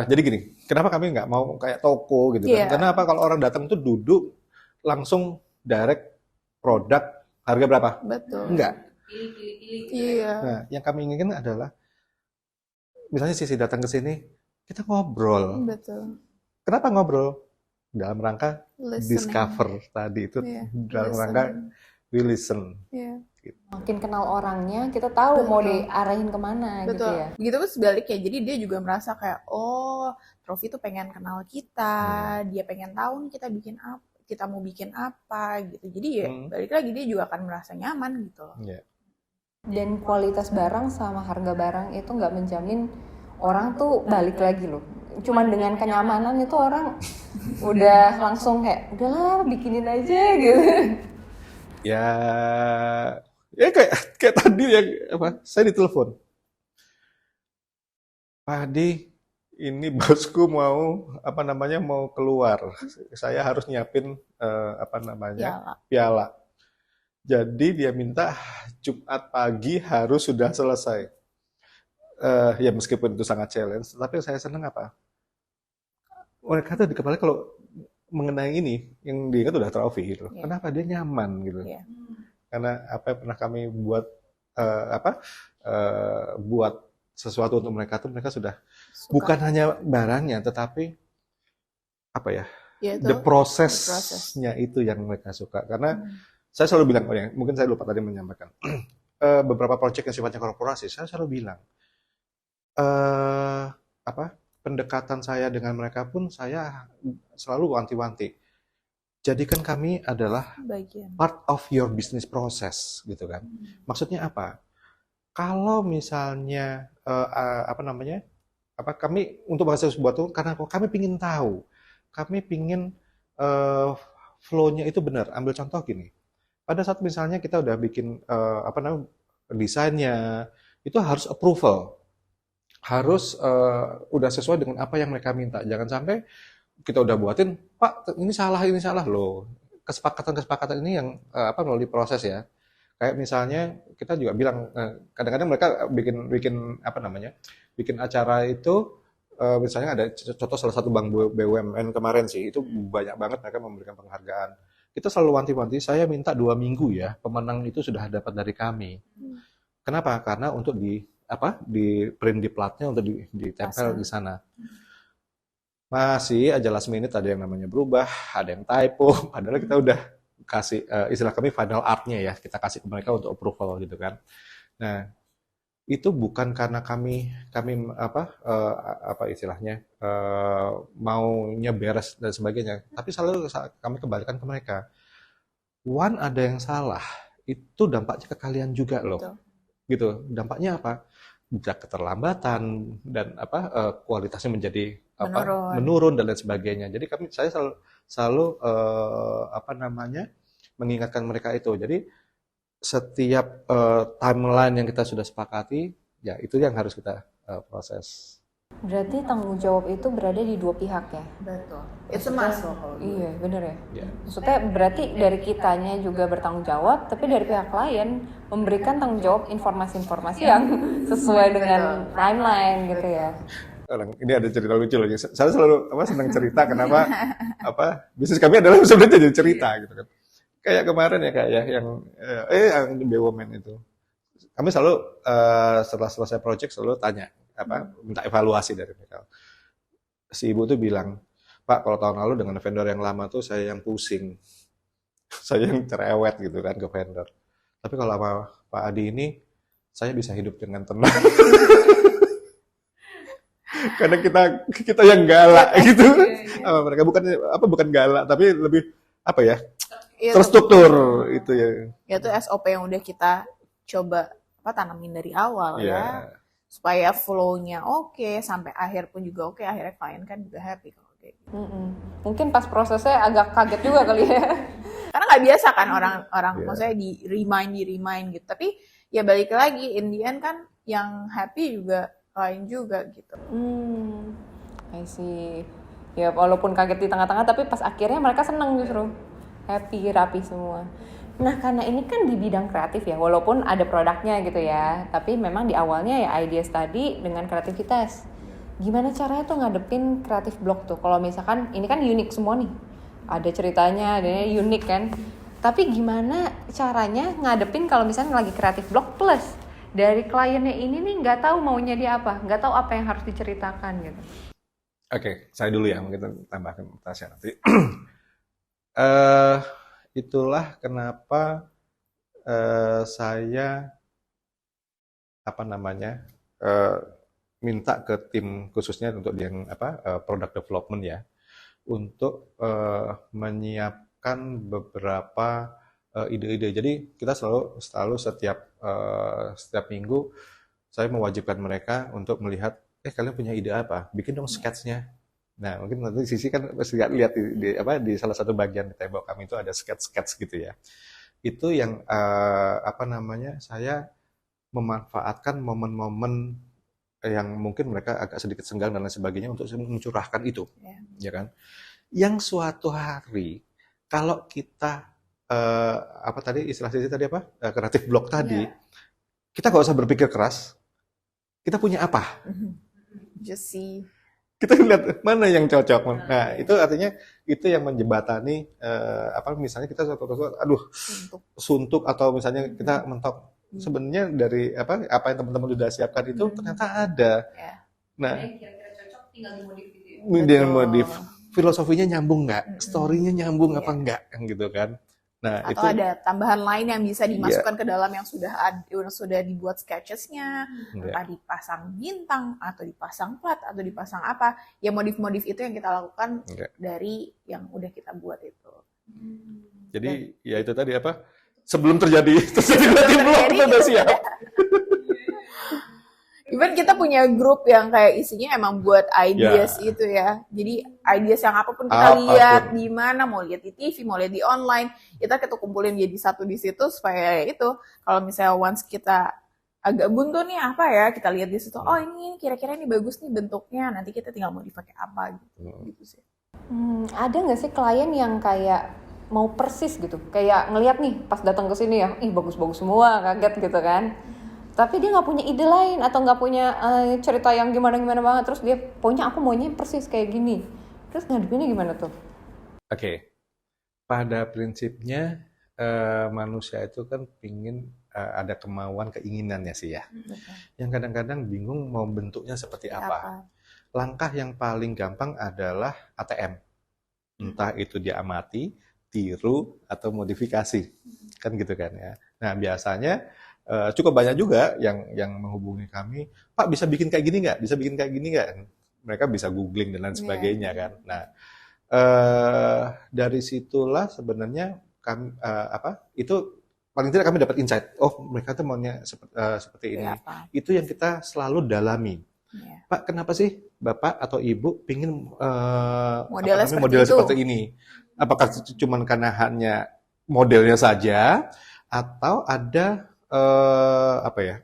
Jadi gini, kenapa kami nggak mau kayak toko gitu kan? Karena apa, kalau orang datang tuh duduk langsung direct produk harga berapa? Betul. Enggak. Iya. Nah, yang kami inginkan adalah misalnya Sisi datang ke sini, kita ngobrol. Betul. Kenapa ngobrol? Dalam rangka Listening. discover tadi itu, dalam rangka we listen. Gitu. Makin kenal orangnya, kita tahu mau diarahin kemana. Betul. Gitu ya. Begitu pun sebaliknya, jadi dia juga merasa kayak, oh Trofi tuh pengen kenal kita, dia pengen tahu kita bikin apa, kita mau bikin apa gitu. Jadi ya balik lagi dia juga akan merasa nyaman gitu. Dan kualitas barang sama harga barang itu nggak menjamin orang tuh balik lagi loh. Cuman dengan kenyamanan itu orang udah langsung kayak udahlah bikinin aja gitu. Ya kayak tadi yang saya ditelepon. Pak Adi, ini bosku mau apa namanya mau keluar, saya harus nyiapin apa namanya Ya, piala. Jadi dia minta Jumat pagi harus sudah selesai. Ya meskipun itu sangat challenge, tapi saya senang apa? Mereka tuh di kepala kalau mengenai ini, yang diingat udah trofi gitu. ya, Kenapa dia nyaman gitu? ya. Karena apa yang pernah kami buat apa buat sesuatu untuk mereka tuh mereka sudah Suka. bukan hanya barangnya, tetapi apa ya? Ya itu The the process. process-nya itu yang mereka suka. Karena saya selalu bilang, oh ya, mungkin saya lupa tadi menyampaikan. Beberapa project yang sifatnya korporasi, saya selalu bilang, eh apa pendekatan saya dengan mereka pun saya selalu wanti-wanti. Jadikan kami adalah Bagian. part of your business process, gitu kan. Maksudnya apa? Kalau misalnya apa namanya? Apa kami untuk bahasa sebuah itu karena kami pingin tahu, kami pingin eh, flow-nya itu benar. Ambil contoh gini, pada saat misalnya kita udah bikin apa namanya desainnya, itu harus approval, harus udah sesuai dengan apa yang mereka minta. Jangan sampai kita udah buatin, Pak, ini salah loh. Kesepakatan-kesepakatan ini yang apa melalui proses ya. Kayak misalnya kita juga bilang kadang-kadang mereka bikin bikin apa namanya? Bikin acara itu misalnya ada contoh salah satu bank BUMN kemarin sih, itu banyak banget mereka memberikan penghargaan. Kita selalu wanti-wanti, saya minta 2 minggu ya, pemenang itu sudah dapat dari kami. Kenapa? Karena untuk di apa di print di platnya untuk ditempel di sana. Masih aja last minute ada yang namanya berubah, ada yang typo, padahal kita udah kasih istilah kami final artnya ya, kita kasih ke mereka untuk approval gitu kan. Nah, itu bukan karena kami apa istilahnya maunya beres dan sebagainya, tapi selalu kami kembalikan ke mereka. One ada yang salah, itu dampaknya ke kalian juga loh. Betul. Gitu. Dampaknya apa? Bisa keterlambatan dan apa kualitasnya menjadi apa Menurun. menurun dan lain sebagainya. Jadi saya selalu apa namanya mengingatkan mereka itu. Jadi setiap timeline yang kita sudah sepakati, ya itu yang harus kita proses. Berarti tanggung jawab itu berada di dua pihak ya? Betul. It's a must loh kalau Iya, bener ya. Ya. Maksudnya berarti dari kitanya juga bertanggung jawab, tapi dari pihak klien memberikan tanggung jawab informasi-informasi yang sesuai dengan timeline gitu ya. Ini ada cerita lucu lagi. Saya selalu apa senang cerita kenapa apa bisnis kami adalah sebenarnya jadi cerita gitu kan. Kayak kemarin ya kayak yang yang BUMN itu. Kami selalu setelah selesai project selalu tanya apa minta evaluasi dari mereka. Si ibu tuh bilang, Pak, kalau tahun lalu dengan vendor yang lama tuh saya yang pusing, saya yang cerewet gitu kan ke vendor. Tapi kalau sama Pak Adi ini, saya bisa hidup dengan tenang. Karena kita yang galak gitu sama mereka, bukan galak tapi lebih apa ya Itu terstruktur itu ya. ya itu SOP yang udah kita coba apa tanamin dari awal Iya. ya supaya flow-nya oke sampai akhir pun juga oke, akhirnya klien kan juga happy kalau kayak gitu. Mungkin pas prosesnya agak kaget juga kali ya. Karena nggak biasa kan orang-orang Iya. maksudnya di remind gitu, tapi ya balik lagi in the end kan yang happy juga klien juga gitu. I see. Ya walaupun kaget di tengah-tengah, tapi pas akhirnya mereka senang justru. Happy, rapi semua. Nah karena ini kan di bidang kreatif ya, walaupun ada produknya gitu ya, tapi memang di awalnya ya ideas tadi dengan kreativitas. Gimana caranya tuh ngadepin kreatif block tuh? Kalau misalkan ini kan unik semua nih, ada ceritanya, ada unik kan. Tapi gimana caranya ngadepin kalau misalnya lagi kreatif block plus dari kliennya ini nih nggak tahu maunya dia apa, nggak tahu apa yang harus diceritakan gitu. Oke, saya dulu ya, mungkin tambahkan Tasya nanti. Itulah kenapa saya apa namanya minta ke tim khususnya untuk yang apa product development ya, untuk menyiapkan beberapa ide-ide. Jadi kita selalu setiap minggu saya mewajibkan mereka untuk melihat, kalian punya ide apa? Bikin dong sketsnya. Nah, mungkin nanti Sisi kan pasti lihat di salah satu bagian di tembok kami itu ada skets gitu ya. Itu yang apa namanya? Saya memanfaatkan momen-momen yang mungkin mereka agak sedikit senggang dan lain sebagainya untuk mencurahkan itu, Ya. ya kan? Yang suatu hari kalau kita apa tadi istilah Sisi tadi apa? Kreatif block tadi, Iya. kita nggak usah berpikir keras. Kita punya apa? Just see. Kita lihat mana yang cocok. Nah, itu artinya itu yang menjembatani apa misalnya kita suatu aduh Untuk suntuk atau misalnya kita mentok sebenarnya dari apa yang teman-teman sudah siapkan itu ternyata ada. ya. Nah, Kira-kira cocok tinggal dimodif gitu ya. dengan Betul. modif filosofinya nyambung nggak, story-nya nyambung apa enggak, kan gitu kan. Nah, Atau itu ada tambahan lain yang bisa dimasukkan ke dalam yang sudah dibuat sketches-nya, entah dipasang bintang atau dipasang plat atau dipasang apa, ya modif-modif itu yang kita lakukan enggak. dari yang udah kita buat itu. Jadi ya itu tadi apa? Sebelum terjadi kreatif block terjadi, kita udah kita siap. Even kita punya grup yang kayak isinya emang buat ideas itu ya. Jadi ideas yang apapun kita Apapun. lihat di mana, mau lihat di TV, mau lihat di online, kita kumpulin jadi satu di situ supaya itu kalau misalnya once kita agak buntu nih apa ya, kita lihat di situ. Oh ini kira-kira ini bagus nih bentuknya. Nanti kita tinggal mau dipakai apa gitu. Gitu sih. Ada nggak sih klien yang kayak mau persis gitu, kayak ngelihat nih pas datang ke sini ya, ih bagus-bagus semua, kaget gitu kan. Tapi dia nggak punya ide lain atau nggak punya cerita yang gimana-gimana banget, terus dia pokoknya aku maunya persis kayak gini. Terus ngadepinnya gimana tuh? Oke. Pada prinsipnya manusia itu kan pingin ada kemauan keinginannya sih ya. Yang kadang-kadang bingung mau bentuknya seperti apa. Langkah yang paling gampang adalah ATM. Entah itu dia amati, tiru, atau modifikasi. Kan gitu kan ya. Nah biasanya cukup banyak juga yang menghubungi kami, Pak bisa bikin kayak gini nggak? Bisa bikin kayak gini nggak? Mereka bisa googling dan lain sebagainya kan. Nah dari situlah sebenarnya kami itu paling tidak kami dapat insight. Oh mereka tuh maunya seperti ini. Itu yang kita selalu dalami. Pak kenapa sih Bapak atau Ibu pingin model seperti ini? Apakah cuma karena hanya modelnya saja atau ada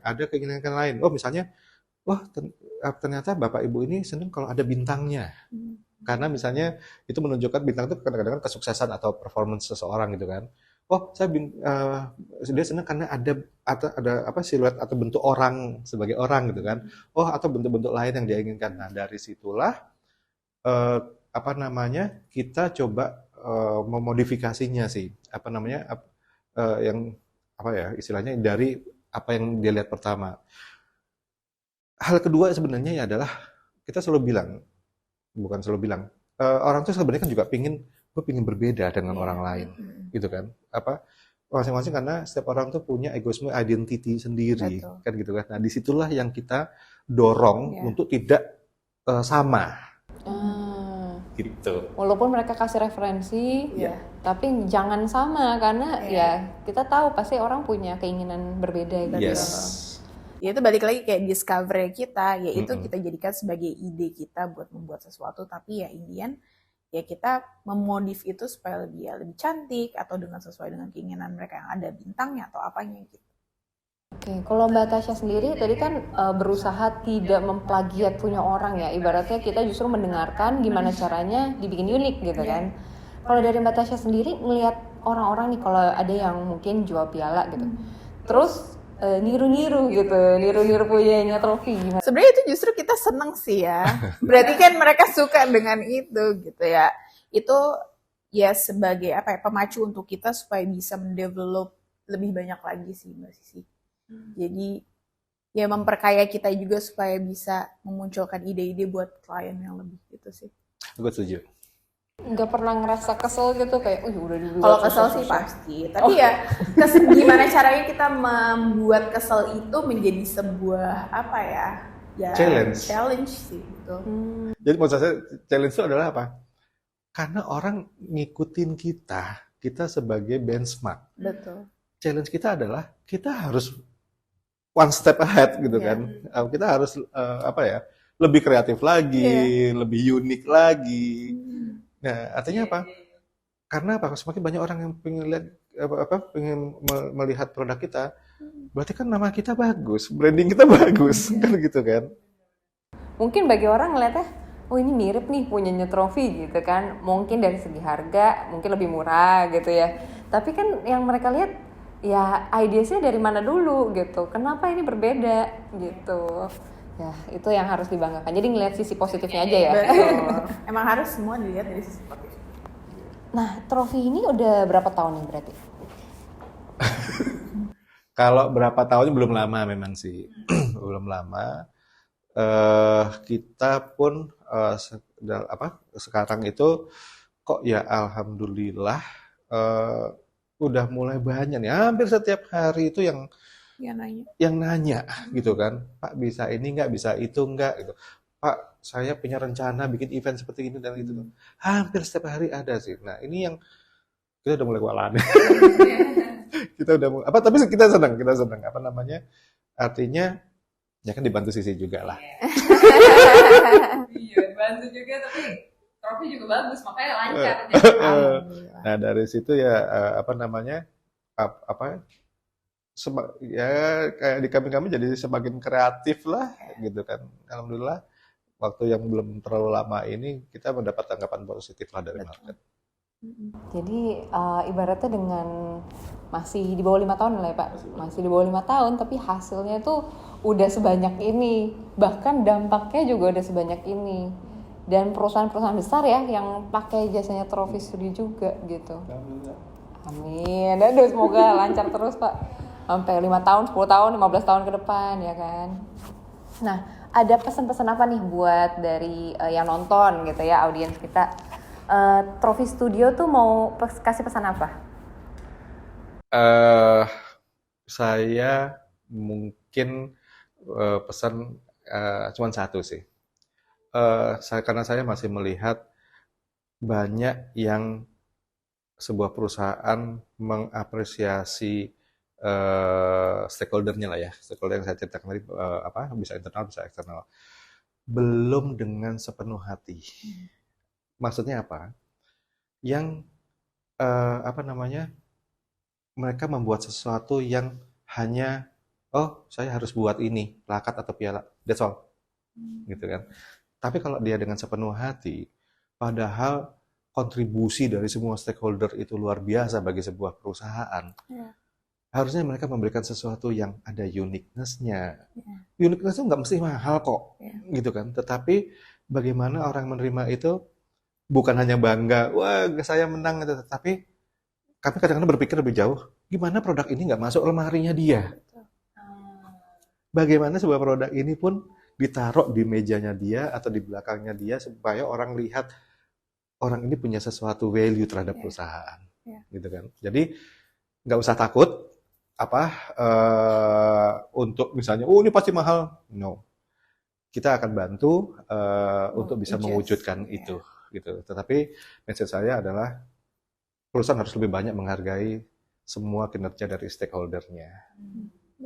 ada keinginan lain? Oh misalnya, wah ternyata Bapak Ibu ini senang kalau ada bintangnya. Karena misalnya itu menunjukkan bintang itu kadang-kadang kesuksesan atau performance seseorang gitu kan. Oh dia senang karena ada siluet atau bentuk orang sebagai orang gitu kan. Oh atau bentuk-bentuk lain yang dia inginkan. Nah dari situlah kita coba memodifikasinya sih. Istilahnya dari apa yang dia lihat pertama. Hal kedua sebenarnya adalah kita orang tuh sebenarnya kan juga gue pingin berbeda dengan orang lain, gitu kan? Masing-masing karena setiap orang tuh punya egoisme identity sendiri, kan gitu kan? Nah disitulah yang kita dorong untuk tidak sama. Gitu. Walaupun mereka kasih referensi, tapi jangan sama karena ya kita tahu pasti orang punya keinginan berbeda gitu. Yes. Ya itu balik lagi kayak discovery kita, yaitu kita jadikan sebagai ide kita buat membuat sesuatu, tapi ya Indian ya kita memodif itu supaya lebih cantik atau dengan sesuai dengan keinginan mereka yang ada bintangnya atau apanya gitu. Oke, kalau Mbak Tasya sendiri tadi kan berusaha tidak memplagiat punya orang ya. Ibaratnya kita justru mendengarkan gimana caranya dibikin unik gitu kan. Kalau dari Mbak Tasya sendiri ngelihat orang-orang nih kalau ada yang mungkin jual piala gitu. Terus niru-niru punyanya Trofi gimana? Sebenarnya itu justru kita seneng sih ya. Berarti kan mereka suka dengan itu gitu ya. Itu ya sebagai pemacu untuk kita supaya bisa mendevelop lebih banyak lagi sih Mbak Sisi. Jadi ya memperkaya kita juga supaya bisa memunculkan ide-ide buat klien yang lebih gitu sih. Gue setuju. Nggak pernah ngerasa kesel gitu kayak, udah dulu. Kalau kesel sih pasti. Tapi ya gimana caranya kita membuat kesel itu menjadi sebuah challenge sih gitu. Jadi maksud saya challenge itu adalah apa? Karena orang ngikutin kita sebagai benchmark. Betul. Challenge kita adalah kita harus one step ahead gitu kan. Kita harus lebih kreatif lagi, lebih unik lagi. Nah, artinya apa? Karena semakin banyak orang yang pengen melihat produk kita, berarti kan nama kita bagus, branding kita bagus, kan gitu kan. Mungkin bagi orang ngeliatnya, oh ini mirip nih punyanya Trofi gitu kan. Mungkin dari segi harga mungkin lebih murah gitu ya. Tapi kan yang mereka lihat ya ideasnya dari mana dulu gitu. Kenapa ini berbeda gitu. Ya itu yang harus dibanggakan. Jadi ngeliat sisi positifnya aja ya. Betul. Emang harus semua dilihat dari sisi positif. Nah, Trofi ini udah berapa tahun nih berarti? Kalau berapa tahun belum lama memang sih, belum lama. Kita pun sekarang itu kok ya alhamdulillah udah mulai banyak nih. Hampir setiap hari itu Ya nanya. yang nanya gitu kan, Pak bisa ini nggak, bisa itu nggak gitu. Pak saya punya rencana bikin event seperti ini dan itu. Hampir setiap hari ada sih. Nah ini yang kita udah mulai kewalahan. Kita udah tapi kita senang apa namanya, artinya ya kan dibantu Sisi juga lah. Iya, bantu juga tapi Trofi juga bagus, makanya lancar. Nah dari situ ya apa namanya ya kayak di kami jadi semakin kreatif lah gitu kan. Alhamdulillah waktu yang belum terlalu lama ini kita mendapat tanggapan positif lah dari market. Jadi ibaratnya dengan masih di bawah 5 tahun lah ya Pak, masih di bawah 5 tahun tapi hasilnya tuh udah sebanyak ini, bahkan dampaknya juga udah sebanyak ini, dan perusahaan-perusahaan besar ya yang pakai jasanya Trofi Studio juga gitu. Amin, aduh semoga lancar terus Pak, sampai 5 tahun, 10 tahun, 15 tahun ke depan ya kan. Nah ada pesan-pesan apa nih buat dari yang nonton gitu ya, audiens kita? Trofi Studio tuh mau kasih pesan apa? Saya mungkin pesan cuma satu sih. Karena saya masih melihat banyak yang sebuah perusahaan mengapresiasi stakeholder-nya lah ya, stakeholder yang saya ceritakan tadi, bisa internal bisa eksternal, belum dengan sepenuh hati. Maksudnya apa? Yang mereka membuat sesuatu yang hanya saya harus buat ini, plakat atau piala, that's all, gitu kan. Tapi kalau dia dengan sepenuh hati, padahal kontribusi dari semua stakeholder itu luar biasa bagi sebuah perusahaan. Harusnya mereka memberikan sesuatu yang ada uniqueness-nya. Uniqueness-nya nggak mesti mahal kok, gitu kan. Tetapi bagaimana orang menerima itu bukan hanya bangga, wah saya menang, tapi kami kadang-kadang berpikir lebih jauh, gimana produk ini nggak masuk lemarinya dia? Bagaimana sebuah produk ini pun ditaruh di mejanya dia atau di belakangnya dia supaya orang lihat orang ini punya sesuatu value terhadap perusahaan, gitu kan? Jadi nggak usah takut untuk misalnya, ini pasti mahal, no. Kita akan bantu untuk bisa mewujudkan itu. Gitu. Tetapi message saya adalah perusahaan harus lebih banyak menghargai semua kinerja dari stakeholder-nya.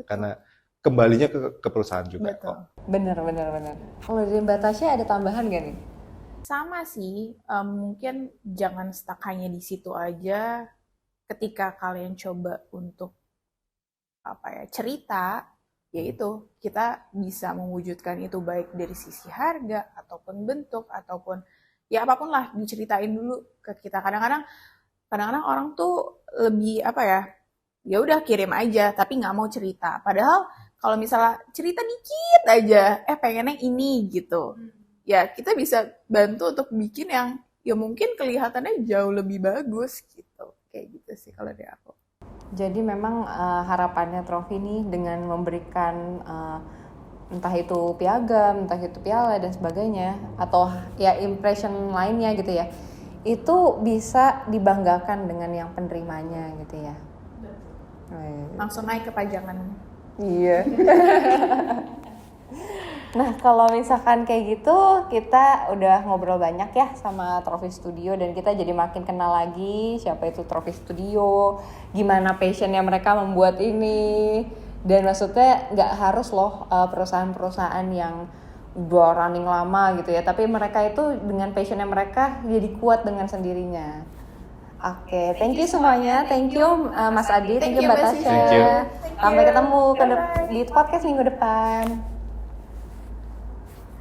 Karena kembalinya ke perusahaan juga. Betul. Bener. Kalau dari Mbak Tasya ada tambahan gak nih? Sama sih, mungkin jangan stuck hanya di situ aja. Ketika kalian coba untuk cerita, yaitu kita bisa mewujudkan itu baik dari sisi harga ataupun bentuk ataupun ya apapun lah, diceritain dulu ke kita. Kadang-kadang orang tuh lebih ya udah kirim aja tapi nggak mau cerita. Padahal kalau misalnya cerita dikit aja, pengennya ini gitu, ya kita bisa bantu untuk bikin yang ya mungkin kelihatannya jauh lebih bagus gitu. Kayak gitu sih kalau dari aku. Jadi memang harapannya Trofi nih dengan memberikan entah itu piagam, entah itu piala dan sebagainya, atau ya impression lainnya gitu ya, itu bisa dibanggakan dengan yang penerimanya gitu ya. Langsung naik ke pajangan. Iya. Nah kalau misalkan kayak gitu, kita udah ngobrol banyak ya sama Trofi Studio, dan kita jadi makin kenal lagi siapa itu Trofi Studio, gimana passionnya mereka membuat ini. Dan maksudnya nggak harus loh perusahaan-perusahaan yang udah running lama gitu ya, tapi mereka itu dengan passionnya mereka jadi kuat dengan sendirinya. Oke, thank you semuanya, thank you Mas Adi, thank you Mbak Tasya. Sampai ketemu di podcast minggu depan.